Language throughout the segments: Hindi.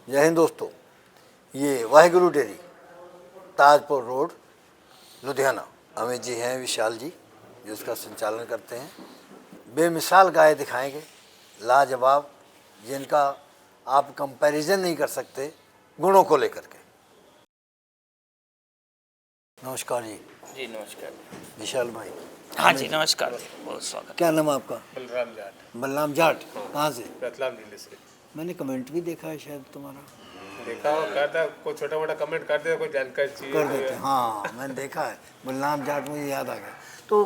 जय हिंद दोस्तों, ये वाहिगुरु डेयरी ताजपुर रोड लुधियाना। अमित जी हैं, विशाल जी जो इसका संचालन करते हैं। बेमिसाल गाय दिखाएंगे, लाजवाब, जिनका आप कंपैरिजन नहीं कर सकते गुणों को लेकर के। नमस्कार जी। जी नमस्कार। विशाल भाई। हाँ जी नमस्कार, बहुत स्वागत। क्या नाम है आपका? बलराम जाट। बलराम जाट। कहाँ से? रतलाम जिले से। मैंने कमेंट भी देखा है शायद तुम्हारा। देखा हो, करता कोई छोटा मोटा कमेंट कर दे, कोई जानकारी चाहिए कर देते हैं, हाँ मैंने देखा है। बलराम जाट, मुझे याद आ गया। तो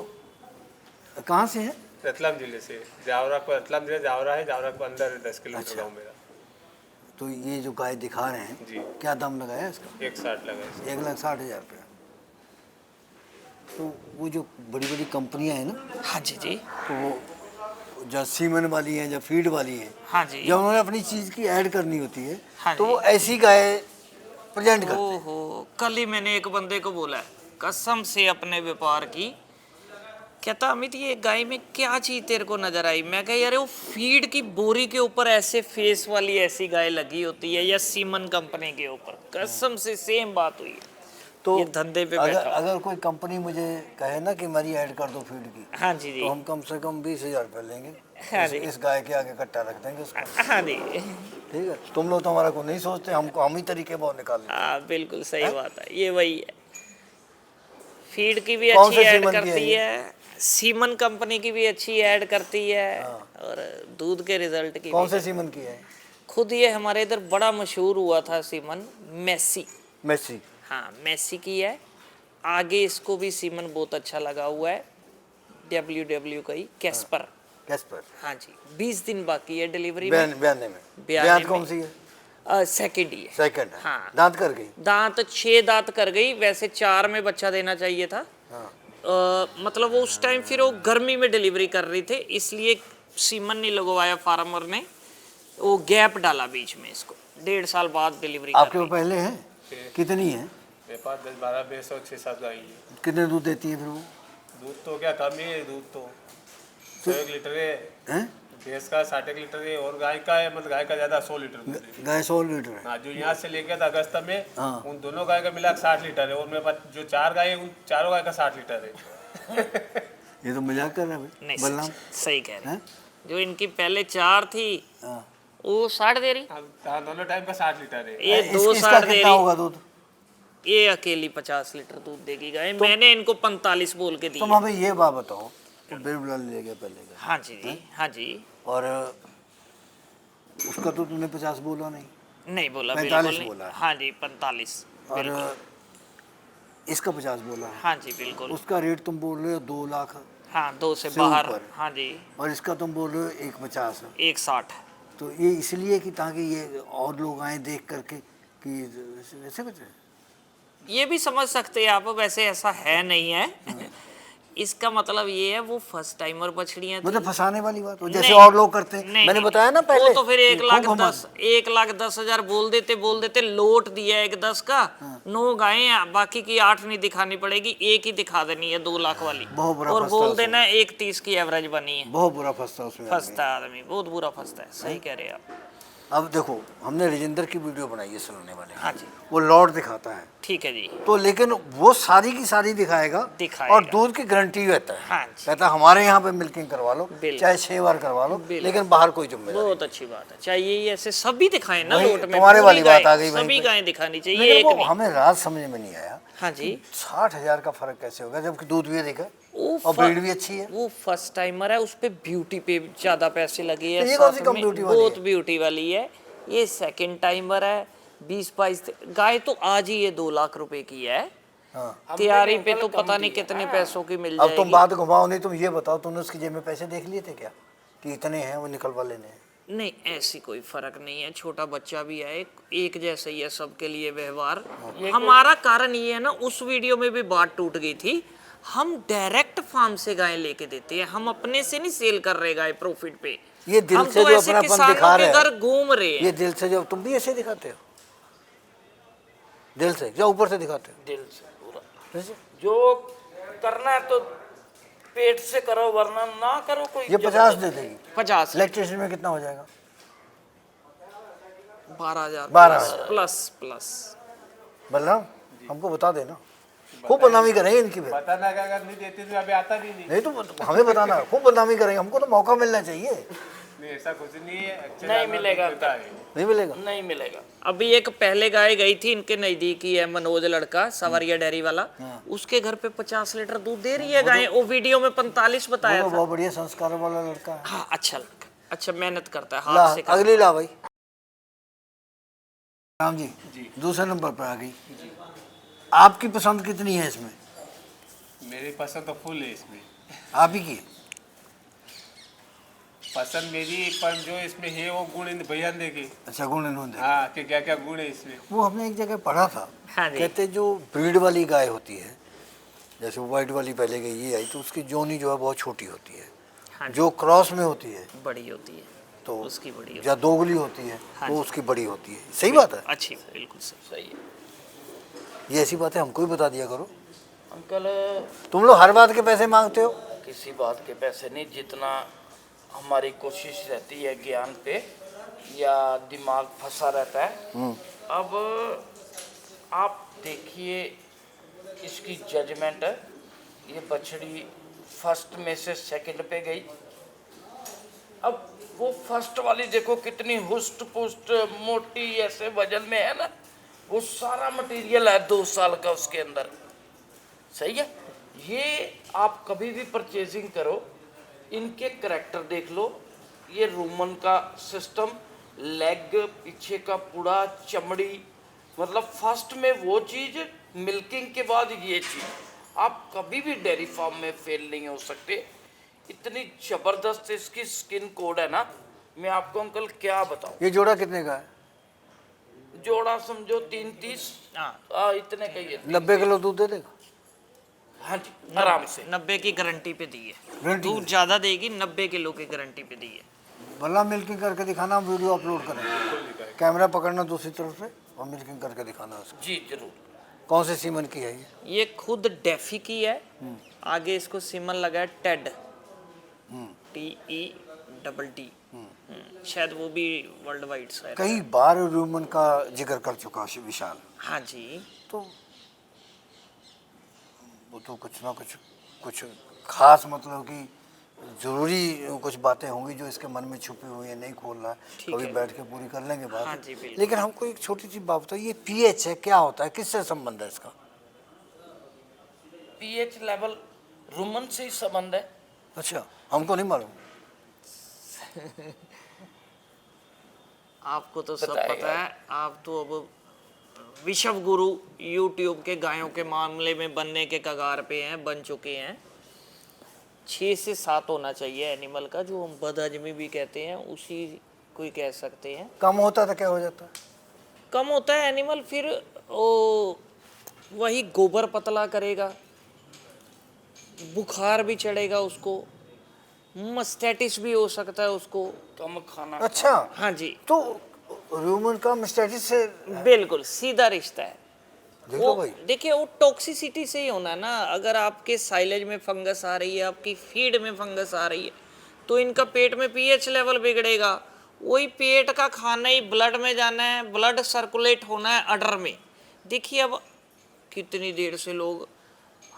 कहाँ से है? रतलाम जिले से। जावरा को रतलाम जिले जावरा है, जावरा को अंदर 10 किलोमीटर अच्छा। गाँव मेरा। तो ये जो गाय दिखा रहे हैं जी। क्या दाम लगाया इसका? 160 लगा है। 1,60,000 रुपया। तो वो जो बड़ी बड़ी कंपनियां हैं ना, हाँ जी जी। तो वो जो सीमन वाली हैं, जो फीड वाली हैं, हाँ जी। जब उन्होंने अपनी चीज़ की ऐड करनी होती है हाँ तो जी। वो ऐसी गाय प्रेजेंट करते हैं। ओहो, कल ही मैंने एक बंदे को बोला कसम से अपने व्यापार की, कहता अमित ये गाय में क्या चीज तेरे को नजर आई? मैं कहा यार वो फीड की बोरी के ऊपर ऐसे फेस वाली ऐसी गाय लगी होती है या सीमन कंपनी के ऊपर, कसम से सेम बात हुई। तो ये धंधे पे अगर बैठा। अगर कोई कंपनी मुझे कहे ना कि मेरी ऐड कर दो फीड की, हाँ जी जी। तो हम कम से कम 20,000 रुपये लेंगे। हाँ जी। इस गाय के आगे कट्टा रख देंगे उसका। हाँ जी। ठीक है, तुम लोग तो हमारा को नहीं सोचते, हमको हम ही तरीके बहुत निकाल लेते हैं। हाँ बिल्कुल सही बात है, ये वही है। फीड की भी कौन अच्छी से ऐड सीमन की है करती ये? है, सीमन कंपनी की भी अच्छी ऐड करती है, और दूध के रिजल्ट की कौन भी से सीमन की है? खुद ये हमारे इधर बड़ा मशहूर हुआ था सीमन, मेसी। मेसी। हाँ मेसी की है। आगे इसको भी सीमन बहुत अच्छा लगा हुआ है, WW का ही, कैस्पर। कैस्पर। हाँ जी, 20 दिन बाकी है डिलीवरी में। बयाने में। बयाने ब्याज में। कौन सी है? सेकंड ही है। सेकंड है। हाँ। दांत कर गई। दांत 6 दांत कर गई, वैसे 4 में बच्चा देना चाहिए था। हाँ। मतलब वो उस टाइम फिर वो गर्मी में डिलीवरी कर रही थे, इसलिए सीमन नहीं लगवाया फार्मर ने, वो गैप डाला बीच में, इसको 1.5 साल बाद डिलीवरी कर आपके रही। वो पहले है? कितनी है? मेरे पास 10-12 भैंस और 6-7 गाय है। कितने दूध देती है फिर वो? दूध तो क्या कम ही है, दूध तो 100 लीटर है। हैं? भैंस का 60 लीटर है, और गाय का है, मतलब गाय का ज़्यादा 100 लीटर दूध है। गाय 100 लीटर है। हाँ, जो यहाँ से लेके था अगस्त में, हाँ। उन दोनों गाय का मिला 60 लीटर है, और मेरे पास जो 4 गाय है उन चारों गाय का 60 लीटर है। ये तो मजाक कर रहा है भाई। नहीं बलराम। सही कह रहे हैं? हैं। जो इनकी पहले 4 थी हाँ। वो 60 दे रही, हाँ, दोनों टाइम का 60 लीटर है। ये 2 इसका 60 दे कितना रही, होगा दूध? ये अकेली 50 लीटर दूध देगी गाय। मैंने इनको 45 बोल के दी। तुम हमें ये बात बताओ, तो बिरबल ले गया पहले का, हाँ जी जी। हाँ जी। और उसका तो तुमने 50 बोला नहीं, नहीं बोला, 45 बिल्कुल नहीं। बोला है। हाँ जी 45। और इसका 50 बोला है। हाँ जी बिल्कुल। उसका रेट तुम बोल रहे हो 2 लाख, हाँ 2 से से बाहर। ऊपर। हाँ जी और इसका तुम बोल रहे हो 1,50 है। 160। तो ये इसलिए कि ताकि ये और लोग आए देख करके कि ऐसे कुछ है? ये भी समझ सकते हैं आप, वैसे ऐसा है नहीं है। इसका मतलब ये है वो फर्स्ट टाइमर बछड़ियां थी। मतलब फंसाने वाली बात हो, जैसे नहीं, और लोग करते हैं। नहीं, मैंने नहीं, बताया ना वो पहले। तो फिर 1,10,000 खूब 1,10,000 बोल देते लोट दिया 1,10 का। 9 गायें हैं, बाकी की 8 नहीं दिखानी पड़ेगी, एक ही दिखा देनी है 2 लाख वाली, बहुत बुरा और फंसता बोल है देना 1,30 की एवरेज बनी है। बहुत बुरा फंसता है उसमें। फंसता है आदमी, बहुत बुरा फंसता है। सही कह रहे हैं आप। अब देखो, हमने राजेंद्र की वीडियो बनाई है सुनाने वाले। हाँ जी वो लॉट दिखाता है, ठीक है जी। तो लेकिन वो सारी की सारी दिखाएगा और दूध की गारंटी रहता है। हाँ जी। कहता है हमारे यहाँ पे मिल्किंग करवा लो, बिल्कुल। चाहे 6 बार करवा लो, बिल्कुल। लेकिन बाहर कोई जिम्मेदारी बहुत अच्छी बात है, चाहिए ही ऐसे सभी दिखाएं ना वही लोट में। तुम्हारे पूरी वाली बात गाय, आ गई वहीं सभी पे। गायें दिखानी चाहिए, लेकिन एक वो नहीं। हमें राज समझ में नहीं आया। हाँ जी 60,000 का फर्क कैसे होगा जबकि दूध भी अधिक है वो और ब्रीड भी अच्छी है? वो फर्स्ट टाइमर है, उस पे ब्यूटी पे ज्यादा पैसे लगे हैं। तो ये कौन सी साथ कम में ब्यूटी वाली बहुत है? ब्यूटी वाली है। ये सेकंड टाइमर है, 20-22 गाय तो आज ही ये 2 लाख रुपए की है। हाँ। तैयारी पे तो पता नहीं कितने पैसों की मिल अब तुम जाएगी। बात घुमाओ नहीं, तुम ये बताओ, तुमने उसकी जेब में पैसे देख लिए थे क्या कि इतने हैं वो निकलवा लेने हैं? नहीं ऐसी कोई फर्क नहीं है, छोटा बच्चा भी है, एक जैसा ही है सबके लिए व्यवहार। हमारा कारण ये है ना, उस वीडियो में भी बात टूट गई थी, हम डायरेक्ट फार्म से गाय लेके देते हैं, हम अपने से नहीं सेल कर रहे गाय प्रॉफिट पे। ये दिल हम से तो जो ऐसे अपनापन किसानों दिखा के रहे घर हैं, घूम रहे हैं। ये दिल से जो तुम भी ऐसे दिखाते हो, दिल से या ऊपर से दिखाते हो? दिल से पूरा वैसे? जो करना है तो पेट से करो, वरना ना करो। कोई ये 50 दे देगी। 50 इलेक्ट्रिशियन में कितना हो जाएगा? 12,000 12,000 प्लस प्लस। बलराम हमको बता देना, खूब बदनामी करेंगे इनकी फिर। बताना का अगर नहीं देते तो अभी आता भी नहीं। नहीं तो हमें बताना, खूब बदनामी करेंगे, हमको तो मौका मिलना चाहिए। नहीं ऐसा कुछ नहीं है, अच्छे नहीं जानवर मिलेगा देता है। नहीं मिलेगा। नहीं मिलेगा। अभी एक पहले गाय गई थी इनके नजदीक ही है, मनोज लड़का सवारिया डेयरी वाला, उसके घर पे 50 लीटर दूध दे रही है गाय। वो वीडियो में 45 वो बताया तो था। बहुत बढ़िया संस्कार वाला लड़का है। हाँ अच्छा लड़का, अच्छा मेहनत करता है, ला हाथ से करता है। अगली ला भाई। राम जी दूसरे नंबर पर आ गई। आपकी पसंद कितनी है इसमें? मेरी पसंद तो फुल है इसमें। आप ही की? पसंद मेरी, पर जो इसमें है वो गुण इन भैया ने देखे। अच्छा गुण इन्होंने। हाँ कि क्या क्या गुण है इसमें। वो हमने एक जगह पढ़ा था, हाँ जी। कहते जो ब्रीड वाली गाय होती है, जैसे व्हाइट वाली पहले गई ये आई, तो उसकी जोनी जो है बहुत छोटी होती है। हाँ जी, जो क्रॉस में होती है बड़ी होती है तो उसकी बड़ी होती या दोगली होती है हाँ वो जी। उसकी बड़ी होती है। सही बात है, है। अच्छी, बिल्कुल सही है। ये ऐसी बातें हमको भी बता दिया करो। अंकल तुम लोग हर बात के पैसे मांगते हो। किसी बात के पैसे नहीं, जितना हमारी कोशिश रहती है ज्ञान पे या दिमाग फंसा रहता है। अब आप देखिए इसकी जजमेंट, ये बछड़ी फर्स्ट में से सेकंड पे गई। अब वो फर्स्ट वाली देखो कितनी हुस्ट पुस्ट मोटी ऐसे वजन में है ना, वो सारा मटेरियल है 2 साल का उसके अंदर। सही है। ये आप कभी भी परचेजिंग करो, इनके करैक्टर देख लो। ये रोमन का सिस्टम, लेग पीछे का पूरा चमड़ी, मतलब फर्स्ट में वो चीज़, मिल्किंग के बाद ये चीज़। आप कभी भी डेयरी फार्म में फेल नहीं हो सकते। इतनी ज़बरदस्त इसकी स्किन कोड है ना, मैं आपको अंकल क्या बताऊं। ये जोड़ा कितने का है? जोड़ा समझो 330, हाँ इतने का ही है। 90 किलो दूध दे देगा? हाँ जी आराम से। 90 की गारंटी पे दी है, गारंटी दूध ज्यादा देगी, 90 किलो की गारंटी पे दी है। भला मिल्किंग करके दिखाना, हम वीडियो अपलोड करेंगे। कैमरा पकड़ना दूसरी तरफ से और मिल्किंग करके दिखाना उसको। जी जरूर। कौन से सीमन की है ये? ये खुद डेफी की है, आगे इसको सीमन लगा है टेड, TEDD। शायद वो भी वर्ल्ड वाइड सा है। कई बार रूमन का जिक्र कर चुका है विशाल, हाँ जी। तो वो तो कुछ ना कुछ खास मतलब कि जरूरी कुछ बातें होंगी जो इसके मन में छुपी हुई है, नहीं खोल रहा है। ठीक कभी है। बैठ के पूरी कर लेंगे बात। हाँ जी, बिल्कुल। लेकिन हमको एक छोटी सी बात बताओ, ये पीएच है क्या होता है, किससे संबंध है इसका? पीएच लेवल रोमन से ही संबंध है। अच्छा हमको नहीं मालूम। आपको तो सब बताएगा। पता है, आप तो अब विश्व गुरु यूट्यूब के गायों के मामले में बनने के कगार पे हैं, बन चुके हैं। 6 से 7 होना चाहिए एनिमल का, जो हम बदहजमी भी कहते हैं, उसी को ही कह सकते हैं। कम होता तो क्या हो जाता है? कम होता है एनिमल, फिर वो वही गोबर पतला करेगा, बुखार भी चढ़ेगा उसको, मस्टैटिस भी हो सकता है उसको। कम खाना। अच्छा हाँ जी, तो रूमन का मिस्टेटिस से बिल्कुल सीधा रिश्ता है। देखो वो भाई, देखिए वो टॉक्सिसिटी से ही होना है ना। अगर आपके साइलेज में फंगस आ रही है, आपकी फीड में फंगस आ रही है, तो इनका पेट में पीएच लेवल बिगड़ेगा। वही पेट का खाना ही ब्लड में जाना है, ब्लड सर्कुलेट होना है अडर में। देखिए अब कितनी देर से लोग,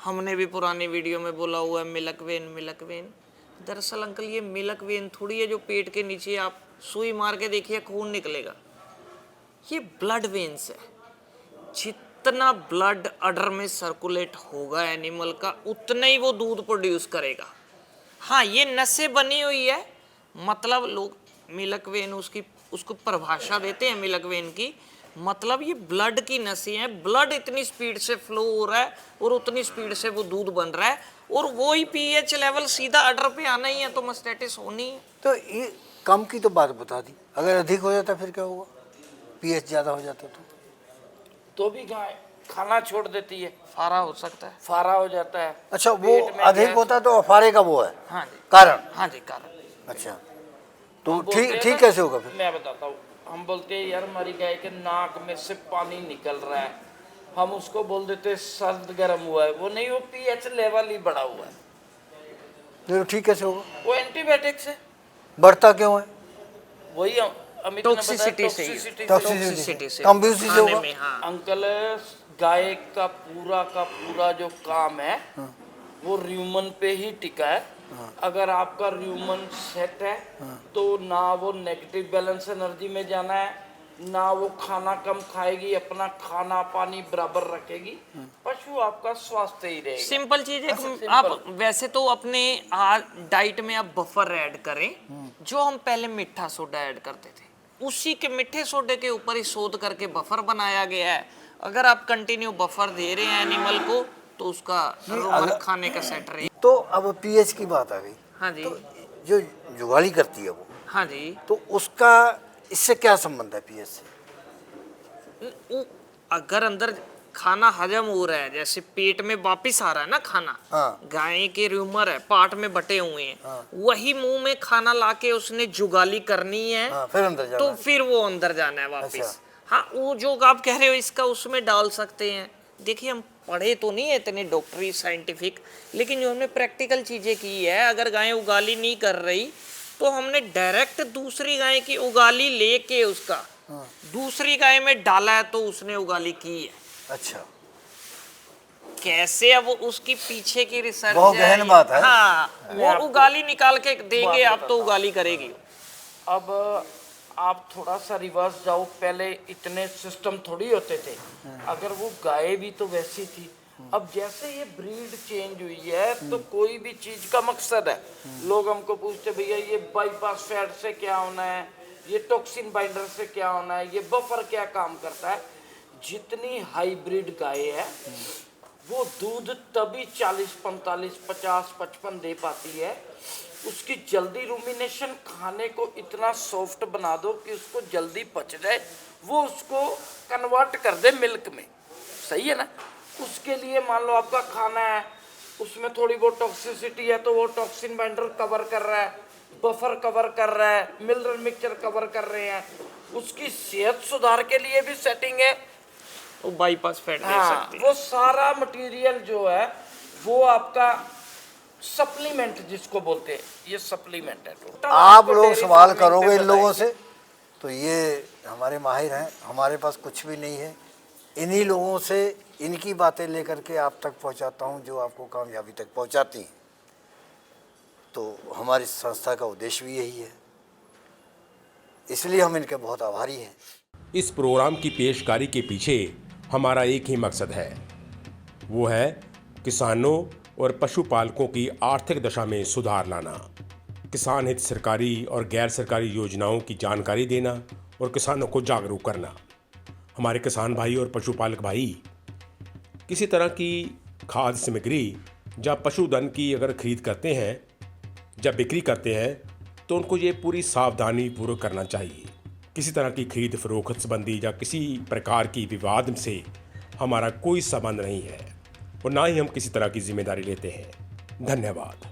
हमने भी पुरानी वीडियो में बोला हुआ है मिल्क वेन, मिल्क वेन। दरअसल अंकल ये मिल्क वेन थोड़ी है जो पेट के नीचे आप सुई मार के देखिए खून निकलेगा। ये ब्लड वेन्स है। जितना ब्लड अडर में सर्कुलेट होगा एनिमल का, उतना ही वो दूध प्रोड्यूस करेगा। हाँ ये नसें बनी हुई है, मतलब लोग मिल्क वेन उसको परिभाषा देते हैं मिल्क वेन की, मतलब ये ब्लड की नसें हैं। ब्लड इतनी स्पीड से फ्लो हो रहा है और उतनी स्पीड से वो दूध बन रहा है, और वो ही पीएच लेवल सीधा अडर पे आना ही है, तो मस्टैटिस होनी है। तो ये कम की तो बात बता दी, अगर अधिक हो जाता फिर क्या होगा? पीएच ज़्यादा हो जाता तो भी गाय खाना छोड़ देती है, फारा हो सकता है। फारा हो जाता है। अच्छा वो पेट में अधिक गैस- होता तो अफारे का वो है हाँ जी, कारण। हाँ जी कारण। अच्छा तो हम बोलते ठीक हैं ठीक ना- कैसे होगा फिर? मैं बताता हूँ। हम बोलते हैं यार हमारी गाय के नाक में से पानी निकल रहा है, हम उसको बोल देते हैं सर्द गर्म हुआ है। वो नहीं, वो पीएच लेवल ही बढ़ा हुआ है। नहीं तो ठीक कैसे होगा? वो एंटीबायोटिक से बढ़ता क्यों है? वही अमित ने बताया टॉक्सिसिटी से टॉक्सिसिटी से कंप्यूसी से खाने होगा। में, हाँ। अंकल गाय का पूरा जो काम है वो र्यूमन पे ही टिका है। अगर आपका र्यूमन सेट है तो ना वो नेगेटिव बैलेंस एनर्जी में जाना है, ना वो खाना कम खाएगी, अपना खाना पानी बराबर रखेगी, पशु आपका स्वस्थ ही रहेगा। सिंपल चीज है। सिंपल। आप वैसे तो अपने डाइट में आप बफर ऐड करें, जो हम पहले मीठा सोडा ऐड करते थे, उसी के मीठे सोडे के ऊपर ही शोध करके बफर बनाया गया है। अगर आप कंटिन्यू बफर दे रहे हैं एनिमल को तो उसका रोमन खाने का सेट रहे। तो अब पीएच की बात आ गई। हाँ जी, तो जो जुगाली करती है वो, हाँ जी। तो उसका इससे क्या संबंध है पीएच से? अगर अंदर खाना हजम हो रहा है, जैसे पेट में वापिस आ रहा है ना खाना, हाँ। गाय के र्यूमर है, पार्ट में बटे हुए हैं, वही मुंह में खाना लाके उसने जुगाली करनी है। हाँ, फिर अंदर जाना तो है। फिर वो अंदर जाना है वापिस। अच्छा। हाँ, वो जो आप कह रहे हो इसका उसमें डाल सकते हैं। देखिए, हम पढ़े तो नहीं है इतने डॉक्टरी साइंटिफिक, लेकिन जो हमने प्रैक्टिकल चीजें की है, अगर गाय उगाली नहीं कर रही तो हमने डायरेक्ट दूसरी गाय की उगाली लेके उसका दूसरी गाय में डाला है तो उसने उगाली की है। अच्छा, कैसे अब उसकी पीछे की रिसर्च बहुत गहन बात है। हाँ, वो उगाली निकाल के देंगे आप तो उगाली करेगी। अब आप थोड़ा सा रिवर्स जाओ, पहले इतने सिस्टम थोड़ी होते थे। अगर वो गाय भी तो वैसी थी। अब जैसे ये ब्रीड चेंज हुई है तो कोई भी चीज का मकसद है। लोग हमको पूछते भैया ये बाईपास फैट से क्या होना है, ये टॉक्सिन बाइंडर से क्या होना है, ये बफर क्या काम करता है। जितनी हाइब्रिड गाय है वो दूध तभी 40, 45, 50, 55 दे पाती है। उसकी जल्दी रूमिनेशन खाने को इतना सॉफ्ट बना दो कि उसको जल्दी पच जाए, वो उसको कन्वर्ट कर दे मिल्क में। सही है ना? उसके लिए मान लो आपका खाना है, उसमें थोड़ी बहुत टॉक्सिसिटी है तो वो टॉक्सिन बाइंडर कवर कर रहा है, बफर कवर कर रहा है, मिनरल मिक्सचर कवर कर रहे हैं। उसकी सेहत सुधार के लिए भी सेटिंग है। वो बाईपास फैट दे हाँ, सकती है। वो सारा मटेरियल जो है वो आपका सप्लीमेंट जिसको बोलते हैं, ये सप्लीमेंट है। टोटल आप आपको लोग डेयरी सवाल फार्मिंग करोगे पे इन लोगों बताएंगे। से, तो ये हमारे माहिर हैं, हमारे पास कुछ भी नहीं है। इन्हीं लोगों से इनकी बातें लेकर के आप तक पहुंचाता हूं जो आपको कामयाबी तक पहुंचाती हैं। तो हमारी संस्था का उद्देश्य भी यही है, इसलिए हम इनके बहुत आभारी हैं। इस प्रोग्राम की पेशकारी के पीछे हमारा एक ही मकसद है, वो है किसानों और पशुपालकों की आर्थिक दशा में सुधार लाना, किसान हित सरकारी और गैर सरकारी योजनाओं की जानकारी देना और किसानों को जागरूक करना। हमारे किसान भाई और पशुपालक भाई किसी तरह की खाद्य सामग्री या पशुधन की अगर खरीद करते हैं या बिक्री करते हैं तो उनको ये पूरी सावधानी पूर्वक करना चाहिए। किसी तरह की खरीद फरोख्त संबंधी या किसी प्रकार की विवाद से हमारा कोई संबंध नहीं है और ना ही हम किसी तरह की जिम्मेदारी लेते हैं। धन्यवाद।